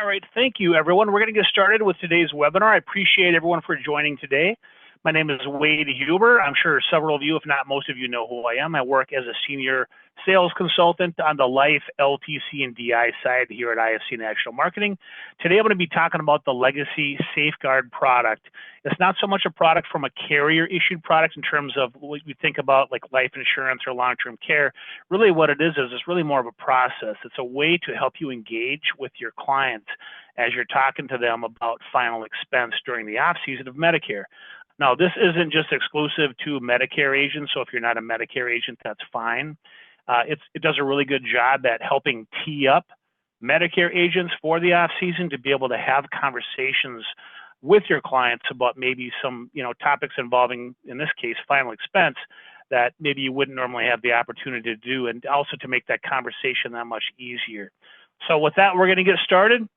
All right, thank you, everyone. We're going to get started with today's webinar. I appreciate everyone for joining today. My name is Wade Huber. I'm sure several of you, if not most of you, know who I am. I work as a senior sales consultant on the Life, LTC, and DI side here at IFC National Marketing. Today, I'm going to be talking about the Legacy Safeguard product. It's not so much a product from a carrier-issued product in terms of what we think about like life insurance or long-term care. Really what it is it's really more of a process. It's a way to help you engage with your clients as you're talking to them about final expense during the off-season of Medicare. Now, this isn't just exclusive to Medicare agents, so if you're not a Medicare agent, that's fine. It does a really good job at helping tee up Medicare agents for the off-season to be able to have conversations with your clients about maybe some topics involving, in this case, final expense that maybe you wouldn't normally have the opportunity to do, and also to make that conversation that much easier. So with that, we're going to get started.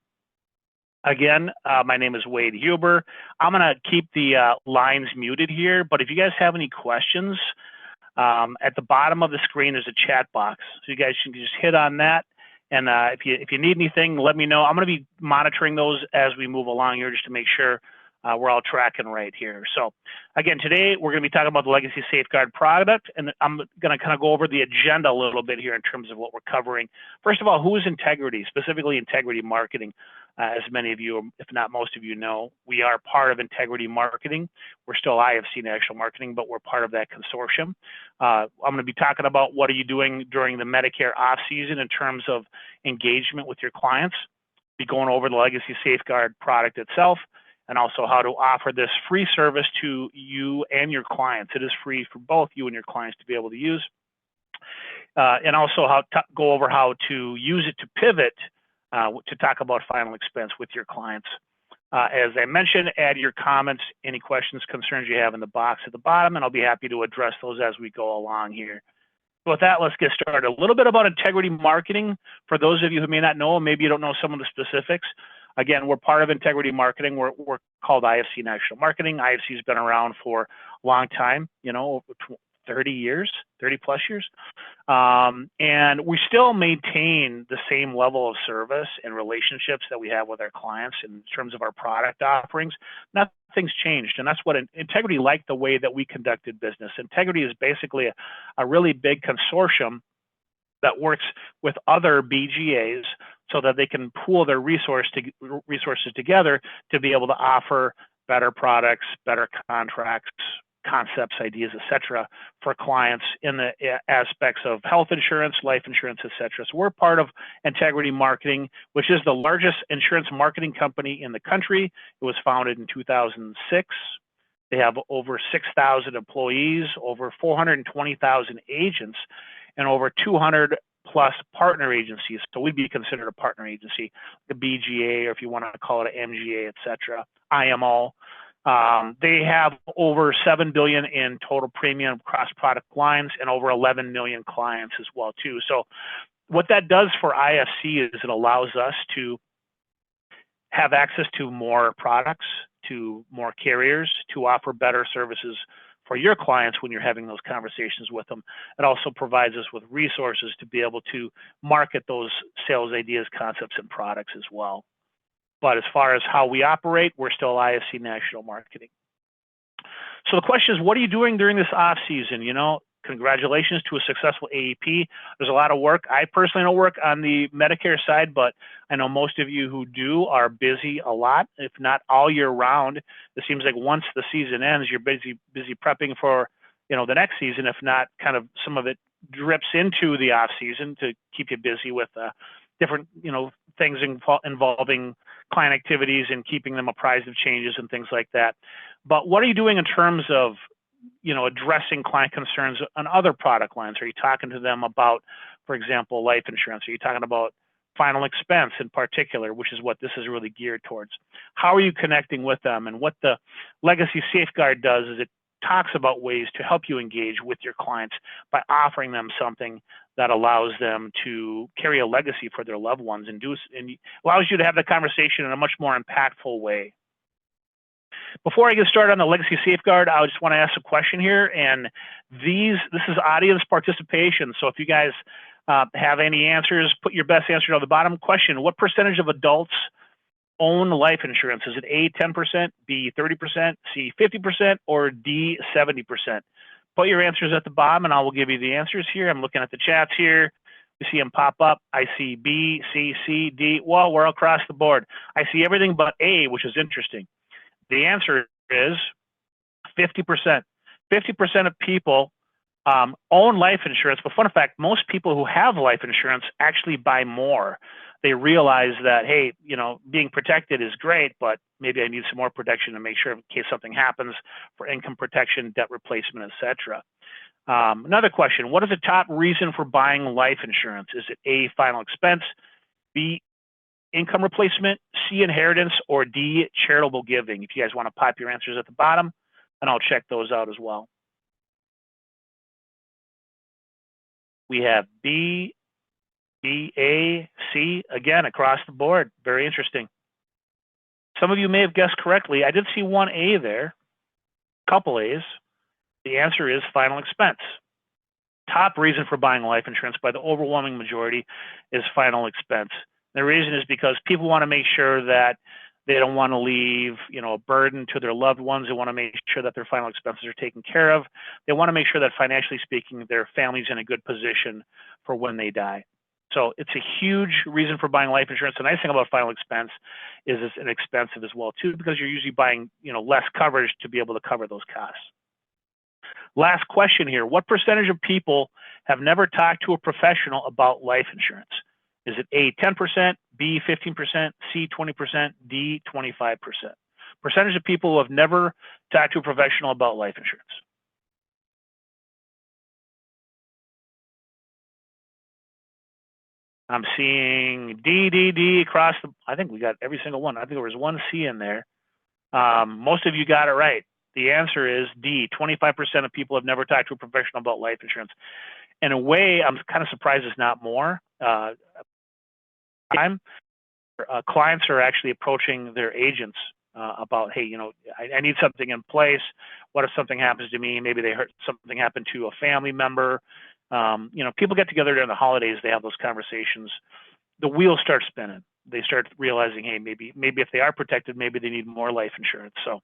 Again, my name is Wade Huber. I'm going to keep the lines muted here, but if you guys have any questions, at the bottom of the screen is a chat box. So you guys can just hit on that. And if you need anything, let me know. I'm going to be monitoring those as we move along here just to make sure we're all tracking right here. So again, today we're going to be talking about the Legacy Safeguard product, and I'm going to kind of go over the agenda a little bit here in terms of what we're covering. First of all, who is Integrity, specifically Integrity Marketing? As many of you, if not most of you know, we are part of Integrity Marketing. We're still IFC National Marketing, but we're part of that consortium. I'm going to be talking about what are you doing during the Medicare off-season in terms of engagement with your clients. Be going over the Legacy Safeguard product itself, and also how to offer this free service to you and your clients. It is free for both you and your clients to be able to use. And also go over how to use it to pivot to talk about final expense with your clients. As I mentioned, add your comments, any questions, concerns you have in the box at the bottom, and I'll be happy to address those as we go along here. So with that, let's get started. A little bit about Integrity Marketing. For those of you who may not know, maybe you don't know some of the specifics. Again, we're part of Integrity Marketing. We're called IFC National Marketing. IFC has been around for a long time, 30 years, 30 plus years. And we still maintain the same level of service and relationships that we have with our clients in terms of our product offerings. Nothing's changed. And that's what Integrity liked the way that we conducted business. Integrity is basically a really big consortium that works with other BGAs so that they can pool their resources together to be able to offer better products, better contracts, concepts, ideas, etc., for clients in the aspects of health insurance, life insurance, etc. So we're part of Integrity Marketing, which is the largest insurance marketing company in the country. It was founded in 2006. They have over 6,000 employees, over 420,000 agents, and over 200 plus partner agencies. So we'd be considered a partner agency, the BGA, or if you want to call it an MGA, etc., IMO. They have over $7 billion in total premium across product lines and over 11 million clients as well too. So what that does for IFC is it allows us to have access to more products, to more carriers, to offer better services for your clients when you're having those conversations with them. It also provides us with resources to be able to market those sales ideas, concepts, and products as well. But as far as how we operate, we're still IFC National Marketing. So the question is, what are you doing during this off season? Congratulations to a successful AEP. There's a lot of work. I personally don't work on the Medicare side, but I know most of you who do are busy a lot, if not all year round. It seems like once the season ends, you're busy prepping for the next season. If not, kind of some of it drips into the off season to keep you busy with different things involving client activities and keeping them apprised of changes and things like that. But what are you doing in terms of addressing client concerns on other product lines? Are you talking to them about, for example, life insurance? Are you talking about final expense in particular, which is what this is really geared towards? How are you connecting with them? And what the Legacy Safeguard does is it talks about ways to help you engage with your clients by offering them something that allows them to carry a legacy for their loved ones and allows you to have the conversation in a much more impactful way. Before I get started on the Legacy Safeguard, I just want to ask a question here, and this is audience participation. So if you guys have any answers, put your best answer on the bottom. Question: what percentage of adults own life insurance? Is it A, 10%, B, 30%, C, 50%, or D, 70%? Put your answers at the bottom and I will give you the answers here. I'm looking at the chats here. You see them pop up. I see B, C, C, D. Well, we're across the board. I see everything but A, which is interesting. The answer is 50%. 50% of people own life insurance, but fun fact, most people who have life insurance actually buy more. They realize that, hey, being protected is great, but maybe I need some more protection to make sure in case something happens for income protection, debt replacement, etc. Another question, what is the top reason for buying life insurance? Is it A, final expense, B, income replacement, C, inheritance, or D, charitable giving? If you guys want to pop your answers at the bottom, and I'll check those out as well. We have B, A, C, again, across the board. Very interesting. Some of you may have guessed correctly. I did see one A there, couple A's. The answer is final expense. Top reason for buying life insurance by the overwhelming majority is final expense. The reason is because people want to make sure that they don't want to leave, a burden to their loved ones. They want to make sure that their final expenses are taken care of. They want to make sure that financially speaking, their family's in a good position for when they die. So it's a huge reason for buying life insurance. The nice thing about final expense is it's inexpensive as well too, because you're usually buying, less coverage to be able to cover those costs. Last question here. What percentage of people have never talked to a professional about life insurance? Is it A, 10%, B, 15%, C, 20%, D, 25%? Percentage of people who have never talked to a professional about life insurance. I'm seeing D across the, I think we got every single one. I think there was one C in there. Most of you got it right. The answer is D, 25% of people have never talked to a professional about life insurance. In a way, I'm kind of surprised it's not more. Clients are actually approaching their agents about, hey, I need something in place. What if something happens to me? Maybe they heard something happen to a family member. People get together during the holidays. They have those conversations. The wheels start spinning. They start realizing, hey, maybe if they are protected, maybe they need more life insurance. So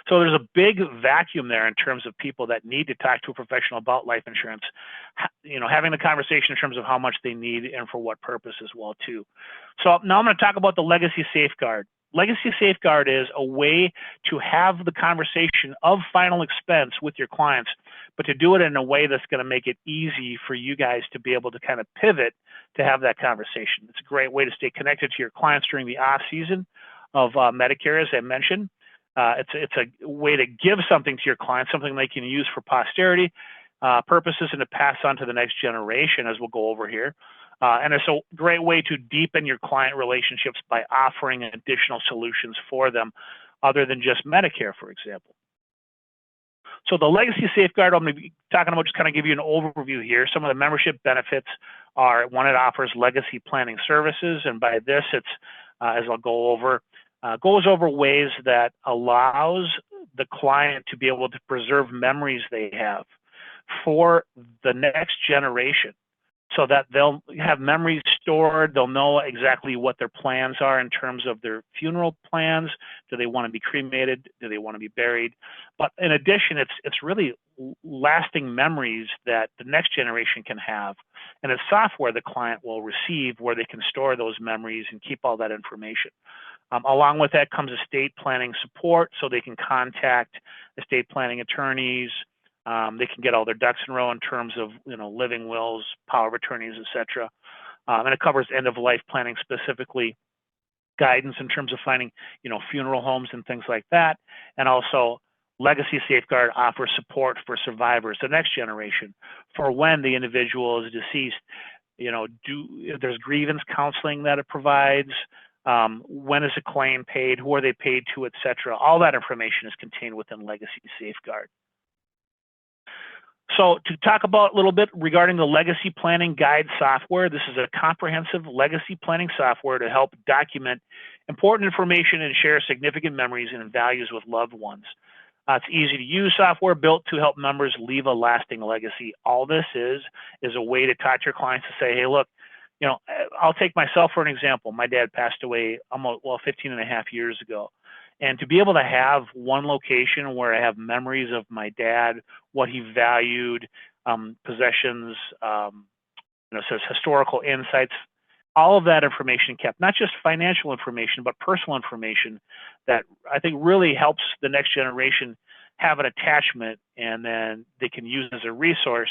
there's a big vacuum there in terms of people that need to talk to a professional about life insurance, having the conversation in terms of how much they need and for what purpose as well too. So now I'm going to talk about the legacy safeguard. Legacy safeguard is a way to have the conversation of final expense with your clients, but to do it in a way that's going to make it easy for you guys to be able to kind of pivot to have that conversation. It's a great way to stay connected to your clients during the off season of Medicare, as I mentioned. It's a way to give something to your clients, something they can use for posterity purposes and to pass on to the next generation, as we'll go over here. And it's a great way to deepen your client relationships by offering additional solutions for them other than just Medicare, for example. So the legacy safeguard, I'm going to be talking about, just kind of give you an overview here. Some of the membership benefits are, one, it offers legacy planning services. And by this, it's, as I'll go over, goes over ways that allows the client to be able to preserve memories they have for the next generation, so that they'll have memories stored. They'll know exactly what their plans are in terms of their funeral plans. Do they want to be cremated? Do they want to be buried? But in addition, it's really lasting memories that the next generation can have. And it's software the client will receive where they can store those memories and keep all that information. Along with that comes estate planning support, so they can contact estate planning attorneys. They can get all their ducks in a row in terms of living wills, power of attorneys, etc. And it covers end of life planning, specifically guidance in terms of finding funeral homes and things like that. And also Legacy Safeguard offers support for survivors, the next generation, for when the individual is deceased. There's grievance counseling that it provides. When is a claim paid? Who are they paid to, etc. All that information is contained within Legacy Safeguard. So to talk about a little bit regarding the legacy planning guide software, this is a comprehensive legacy planning software to help document important information and share significant memories and values with loved ones. It's easy to use software built to help members leave a lasting legacy. All this is a way to talk to your clients to say, hey, look, You know, I'll take myself for an example. My dad passed away almost, 15 and a half years ago. And to be able to have one location where I have memories of my dad, what he valued, possessions, says historical insights, all of that information kept, not just financial information, but personal information that I think really helps the next generation have an attachment, and then they can use as a resource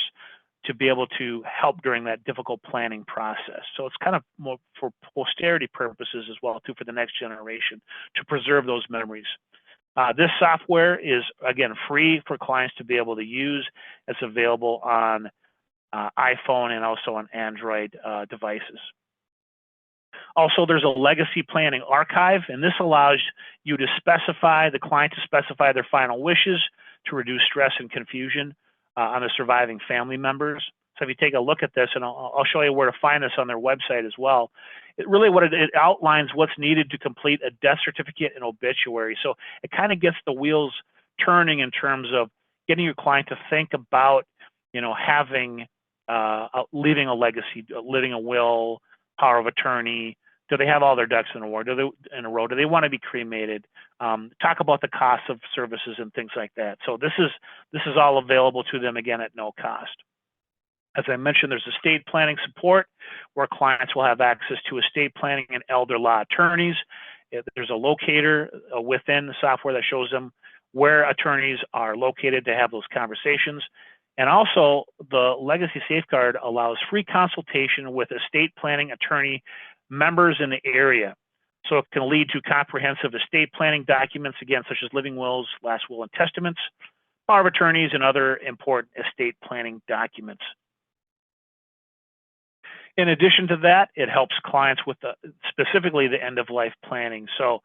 to be able to help during that difficult planning process. So it's kind of more for posterity purposes as well, too, for the next generation to preserve those memories. This software is, again, free for clients to be able to use. It's available on iPhone and also on Android devices. Also, there's a legacy planning archive, and this allows you to specify, the client to specify their final wishes to reduce stress and confusion on the surviving family members. So if you take a look at this, and I'll show you where to find this on their website as well, it outlines what's needed to complete a death certificate and obituary. So it kind of gets the wheels turning in terms of getting your client to think about, having, leaving a legacy, leaving a will, power of attorney. Do they have all their ducks in a row? Do they want to be cremated? Talk about the cost of services and things like that. So this is all available to them, again, at no cost. As I mentioned, there's estate planning support where clients will have access to estate planning and elder law attorneys. There's a locator within the software that shows them where attorneys are located to have those conversations. And also, the Legacy Safeguard allows free consultation with estate planning attorney members in the area. So it can lead to comprehensive estate planning documents, again, such as living wills, last will and testaments, power of attorneys, and other important estate planning documents. In addition to that, it helps clients with specifically the end-of-life planning. So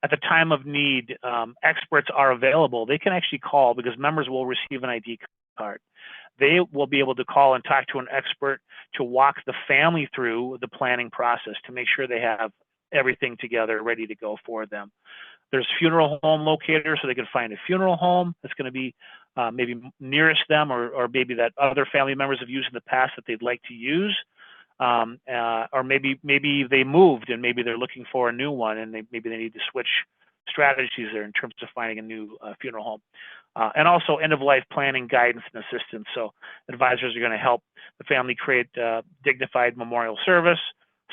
at the time of need, experts are available. They can actually call because members will receive an ID card. They will be able to call and talk to an expert to walk the family through the planning process to make sure they have everything together ready to go for them. There's funeral home locators, so they can find a funeral home that's going to be maybe nearest them, or maybe that other family members have used in the past that they'd like to use. Or maybe they moved and maybe they're looking for a new one, and maybe they need to switch strategies there in terms of finding a new funeral home. And also end-of-life planning guidance and assistance. So advisors are going to help the family create a dignified memorial service,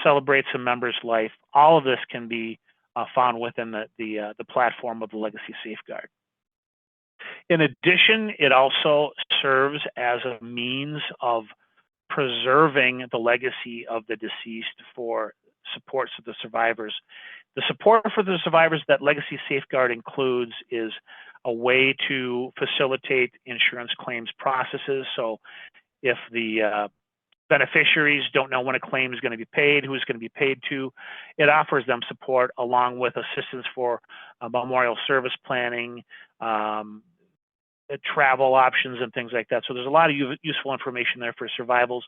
celebrate some member's life. All of this can be found within the platform of the Legacy Safeguard. In addition, it also serves as a means of preserving the legacy of the deceased for supports of the survivors. The support for the survivors that Legacy Safeguard includes is a way to facilitate insurance claims processes. So if the beneficiaries don't know when a claim is going to be paid, who's going to be paid to, it offers them support along with assistance for memorial service planning, travel options and things like that. So there's a lot of useful information there for survivors,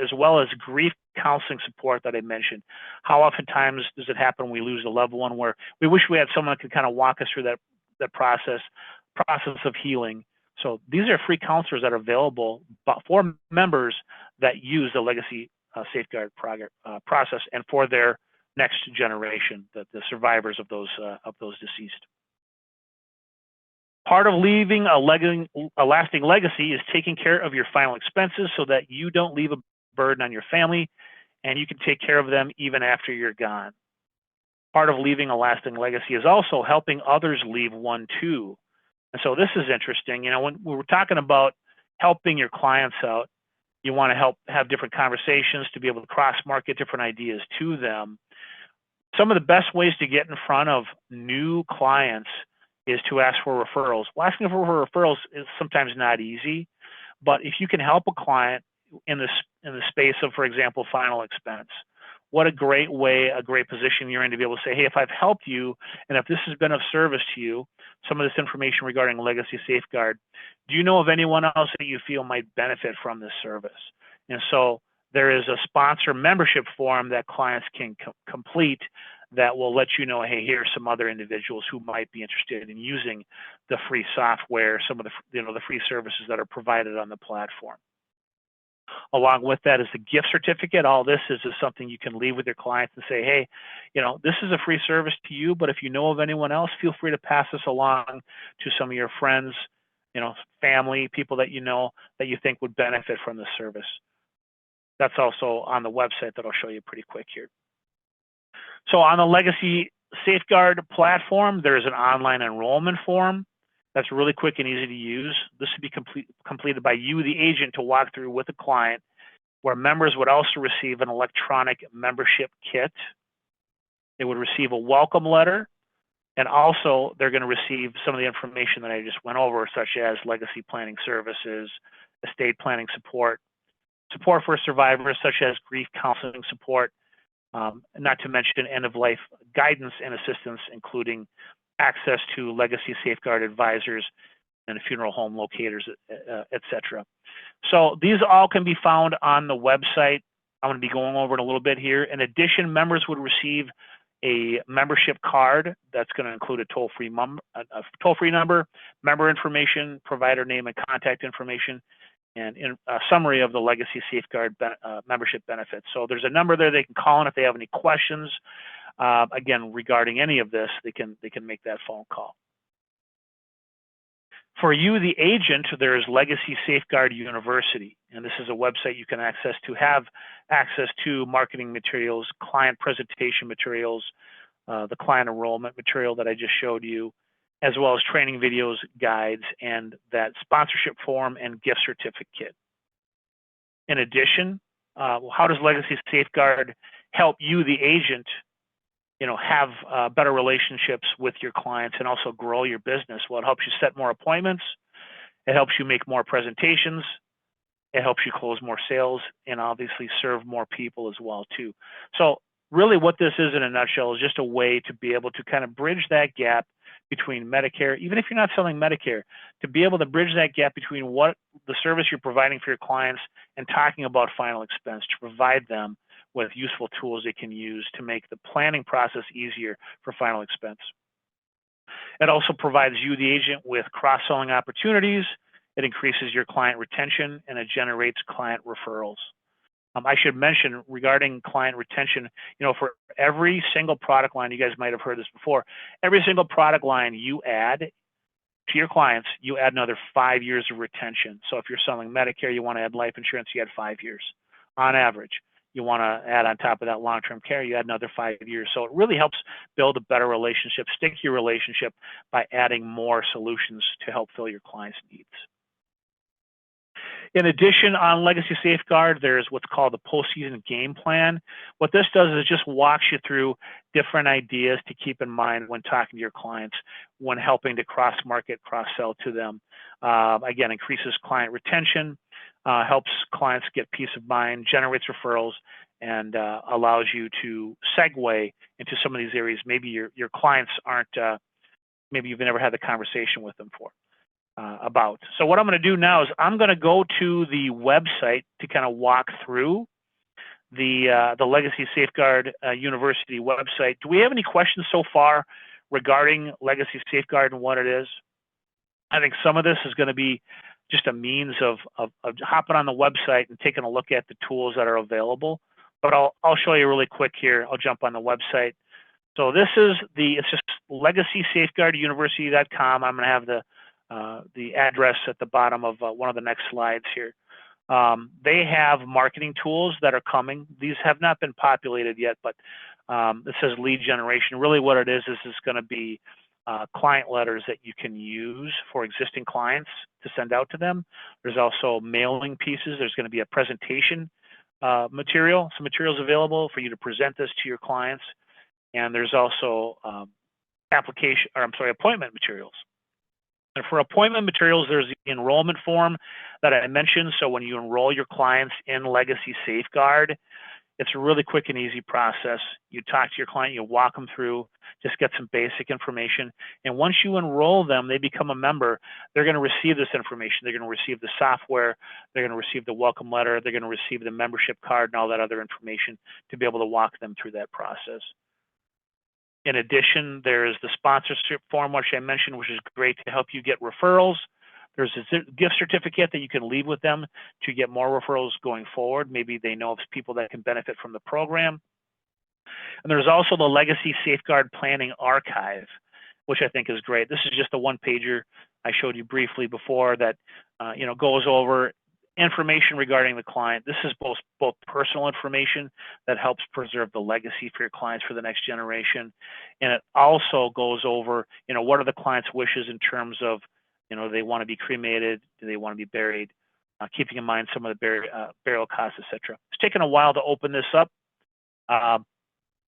as well as grief counseling support that I mentioned. How oftentimes does it happen when we lose a loved one where we wish we had someone that could kind of walk us through that process of healing? So these are free counselors that are available for members that use the Legacy Safeguard process and for their next generation, the survivors of those deceased. Part of leaving a lasting legacy is taking care of your final expenses so that you don't leave a burden on your family and you can take care of them even after you're gone. Part of leaving a lasting legacy is also helping others leave one too. And so this is interesting. When we're talking about helping your clients out, you want to have different conversations to be able to cross-market different ideas to them. Some of the best ways to get in front of new clients is to ask for referrals. Well, asking for referrals is sometimes not easy, but if you can help a client in the space of, for example, final expense, what a great way, a great position you're in to be able to say, hey, if I've helped you and if this has been of service to you, some of this information regarding Legacy Safeguard, do you know of anyone else that you feel might benefit from this service? And so there is a sponsor membership form that clients can complete that will let you know, hey, here are some other individuals who might be interested in using the free software, some of the free services that are provided on the platform. Along with that is the gift certificate. All this is something you can leave with your clients and say, hey, this is a free service to you, but if you know of anyone else, feel free to pass this along to some of your friends, family, people that that you think would benefit from this service. That's also on the website that I'll show you pretty quick here. So on the Legacy Safeguard platform, there's an online enrollment form that's really quick and easy to use. This would be completed by you, the agent, to walk through with a client, where members would also receive an electronic membership kit. They would receive a welcome letter, and also they're going to receive some of the information that I just went over, such as legacy planning services, estate planning support, support for survivors, such as grief counseling support, not to mention end-of-life guidance and assistance, including access to Legacy Safeguard advisors and funeral home locators, etc. So these all can be found on the website. I'm going to be going over it a little bit here. In addition, members would receive a membership card that's going to include a toll-free number, member information, provider name and contact information, and a summary of the Legacy Safeguard membership benefits. So there's a number there they can call in if they have any questions. Again, regarding any of this, they can make that phone call. For you, the agent, there's Legacy Safeguard University, and this is a website you can have access to marketing materials, client presentation materials, the client enrollment material that I just showed you, as well as training videos, guides, and that sponsorship form and gift certificate. In addition, how does Legacy Safeguard help you, the agent, have better relationships with your clients and also grow your business? Well, it helps you set more appointments. It helps you make more presentations. It helps you close more sales and obviously serve more people as well too. So really what this is in a nutshell is just a way to be able to kind of bridge that gap between Medicare, even if you're not selling Medicare, to be able to bridge that gap between what the service you're providing for your clients and talking about final expense, to provide them with useful tools they can use to make the planning process easier for final expense. It also provides you, the agent, with cross-selling opportunities. It increases your client retention, and it generates client referrals. I should mention regarding client retention, for every single product line, you guys might have heard this before, every single product line you add to your clients, you add another 5 years of retention. So if you're selling Medicare, you want to add life insurance, you add 5 years on average. You want to add on top of that long-term care, you add another 5 years. So it really helps build a better relationship, stickier relationship by adding more solutions to help fill your clients' needs. In addition, on Legacy Safeguard, there's what's called the postseason game plan. What this does is just walks you through different ideas to keep in mind when talking to your clients, when helping to cross-market, cross-sell to them. Again, increases client retention, helps clients get peace of mind, generates referrals, and allows you to segue into some of these areas. Maybe your clients aren't, maybe you've never had the conversation with them about. So what I'm going to do now is I'm going to go to the website to kind of walk through the Legacy Safeguard University website. Do we have any questions so far regarding Legacy Safeguard and what it is? I think some of this is going to be just a means of hopping on the website and taking a look at the tools that are available. But I'll show you really quick here. I'll jump on the website. So this is it's just legacysafeguarduniversity.com. I'm going to have the address at the bottom of one of the next slides here. They have marketing tools that are coming. These have not been populated yet, but it says lead generation. Really what it is going to be client letters that you can use for existing clients to send out to them. There's also mailing pieces. There's going to be a presentation some materials available for you to present this to your clients. And there's also appointment materials. And for appointment materials, there's the enrollment form that I mentioned. So when you enroll your clients in Legacy Safeguard, it's a really quick and easy process. You talk to your client, you walk them through, just get some basic information. And once you enroll them, they become a member, they're going to receive this information. They're going to receive the software, they're going to receive the welcome letter, they're going to receive the membership card and all that other information to be able to walk them through that process. In addition, there's the sponsorship form, which I mentioned, which is great to help you get referrals. There's a gift certificate that you can leave with them to get more referrals going forward. Maybe they know of people that can benefit from the program. And there's also the Legacy Safeguard Planning Archive, which I think is great. This is just a one-pager I showed you briefly before that goes over information regarding the client. This is both personal information that helps preserve the legacy for your clients for the next generation, and it also goes over what are the client's wishes in terms of do they want to be cremated, do they want to be buried, keeping in mind some of the burial costs, etc. It's taken a while to open this up.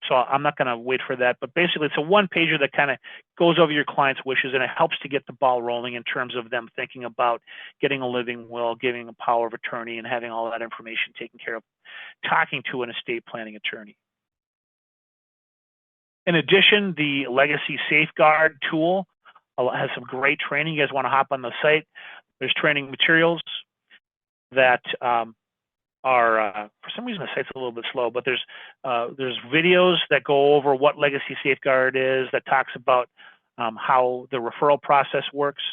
So I'm not going to wait for that, but basically it's a one-pager that kind of goes over your client's wishes, and it helps to get the ball rolling in terms of them thinking about getting a living will, giving a power of attorney, and having all that information taken care of, talking to an estate planning attorney. In addition, the Legacy Safeguard tool has some great training. You guys want to hop on the site. There's training materials that for some reason the site's a little bit slow, but there's videos that go over what Legacy Safeguard is, that talks about how the referral process works,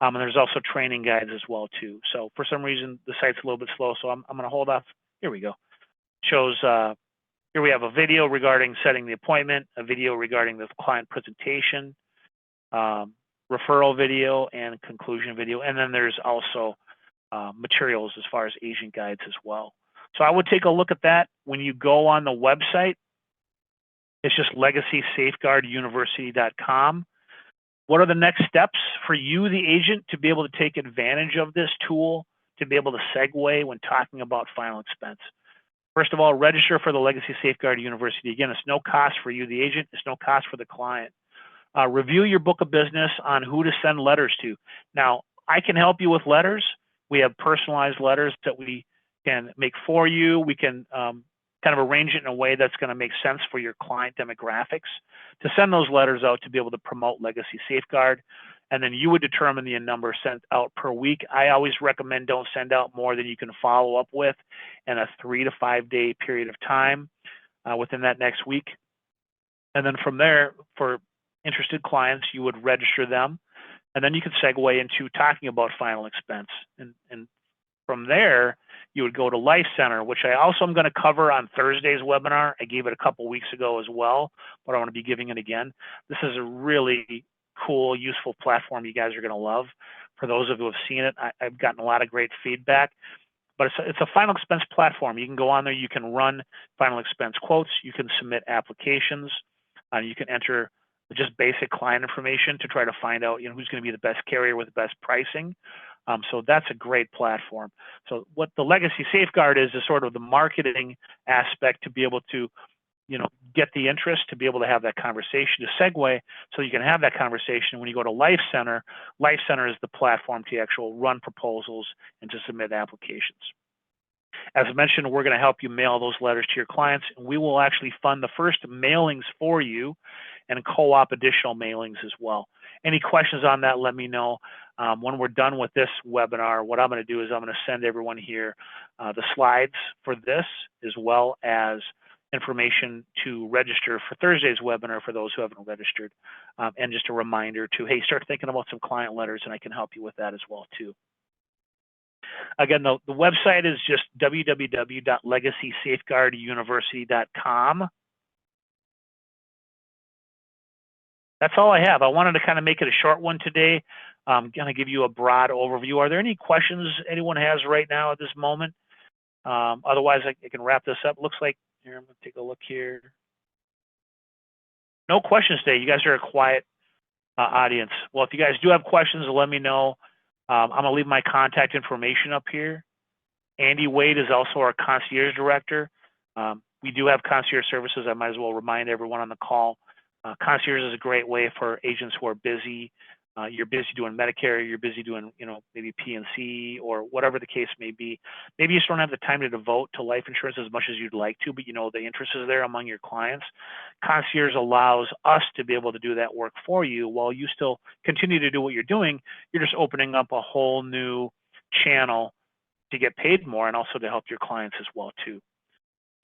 and there's also training guides as well too. So for some reason the site's a little bit slow, so I'm going to hold off. Here we go. Shows here we have a video regarding setting the appointment, a video regarding the client presentation, referral video, and conclusion video, and then there's also materials as far as agent guides as well. So I would take a look at that. When you go on the website, it's just legacysafeguarduniversity.com. What are the next steps for you, the agent, to be able to take advantage of this tool, to be able to segue when talking about final expense? First of all, register for the Legacy Safeguard University. Again, it's no cost for you, the agent. It's no cost for the client. Review your book of business on who to send letters to. Now, I can help you with letters. We have personalized letters that we can make for you. We can kind of arrange it in a way that's going to make sense for your client demographics to send those letters out to be able to promote Legacy Safeguard. And then you would determine the number sent out per week. I always recommend don't send out more than you can follow up with in a 3 to 5 day period of time within that next week. And then from there, for interested clients, you would register them. And then you could segue into talking about final expense. And from there, you would go to Life Center, which I also am going to cover on Thursday's webinar. I gave it a couple weeks ago as well, but I want to be giving it again. This is a really cool, useful platform you guys are going to love. For those of you who have seen it, I've gotten a lot of great feedback. But it's a final expense platform. You can go on there, you can run final expense quotes, you can submit applications, you can enter just basic client information to try to find out who's going to be the best carrier with the best pricing. So that's a great platform. So what the Legacy Safeguard is sort of the marketing aspect to be able to get the interest, to be able to have that conversation, to segue so you can have that conversation. When you go to Life Center is the platform to actually run proposals and to submit applications. As I mentioned, we're going to help you mail those letters to your clients, and we will actually fund the first mailings for you and co-op additional mailings as well. Any questions on that, let me know. When we're done with this webinar, what I'm going to do is I'm going to send everyone here the slides for this, as well as information to register for Thursday's webinar for those who haven't registered, and just a reminder to, hey, start thinking about some client letters, and I can help you with that as well too. Again, the website is just www.legacysafeguarduniversity.com. That's all I have. I wanted to kind of make it a short one today. I'm going to give you a broad overview. Are there any questions anyone has right now at this moment? Otherwise, I can wrap this up. Looks like, here, I'm going to take a look here. No questions today. You guys are a quiet audience. Well, if you guys do have questions, let me know. I'm going to leave my contact information up here. Andy Wade is also our concierge director. We do have concierge services. I might as well remind everyone on the call. Concierge is a great way for agents who are busy. You're busy doing Medicare, you're busy doing, maybe PNC or whatever the case may be. Maybe you just don't have the time to devote to life insurance as much as you'd like to, but the interest is there among your clients. Concierge allows us to be able to do that work for you while you still continue to do what you're doing. You're just opening up a whole new channel to get paid more and also to help your clients as well too.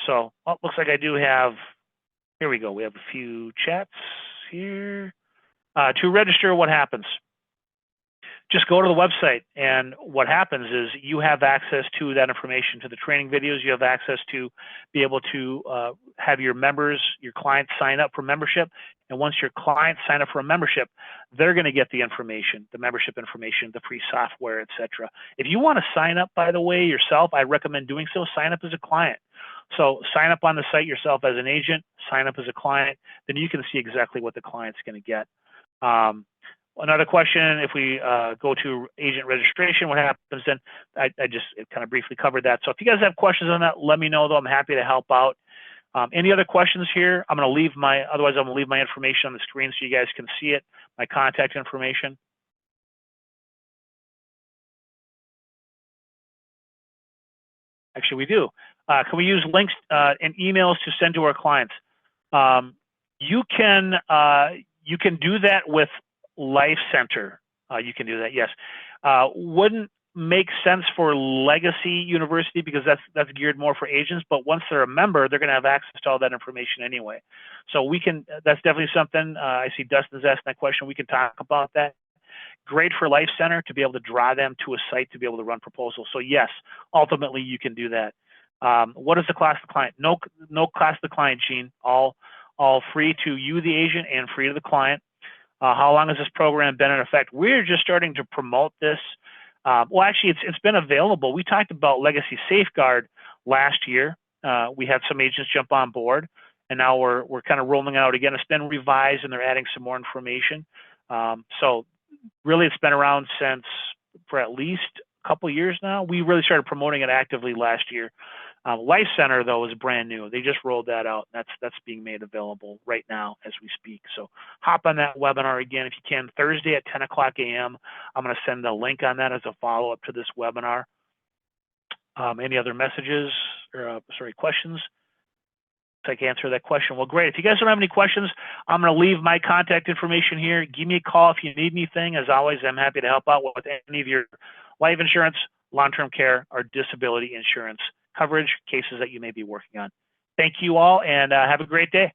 So looks like I do have, here we go. We have a few chats here. To register, what happens? just go to the website, and what happens is you have access to that information, to the training videos. You have access to be able to have your members, your clients sign up for membership. And once your clients sign up for a membership, they're going to get the information, the membership information, the free software, etc. If you want to sign up, by the way, yourself, I recommend doing so. Sign up as a client. So sign up on the site yourself as an agent, sign up as a client, then you can see exactly what the client's going to get. Another question, if we go to agent registration, what happens then? I just kind of briefly covered that. So if you guys have questions on that, let me know, though. I'm happy to help out. Any other questions here? Otherwise I'm going to leave my information on the screen so you guys can see it, my contact information. Actually, we do. Can we use links and emails to send to our clients? You can do that with Life Center. You can do that, yes. Wouldn't make sense for Legacy University because that's geared more for agents, but once they're a member, they're going to have access to all that information anyway. So we can, that's definitely something. I see Dustin's asking that question. We can talk about that. Great for Life Center to be able to draw them to a site to be able to run proposals. So yes, ultimately you can do that. What is the cost to the client? No cost to the client, Gene. All free to you, the agent, and free to the client. How long has this program been in effect? We're just starting to promote this. Well, actually, it's been available. We talked about Legacy Safeguard last year. We had some agents jump on board, and now we're kind of rolling it out again. It's been revised, and they're adding some more information. So really, it's been around for at least a couple years now. We really started promoting it actively last year. Life Center, though, is brand new. They just rolled that out. That's being made available right now as we speak. So hop on that webinar again if you can. Thursday at 10 o'clock a.m. I'm going to send a link on that as a follow-up to this webinar. Any other messages or questions? So I can answer that question. Well, great. If you guys don't have any questions, I'm going to leave my contact information here. Give me a call if you need anything. As always, I'm happy to help out with any of your life insurance, long-term care, or disability insurance coverage cases that you may be working on. Thank you all, and have a great day.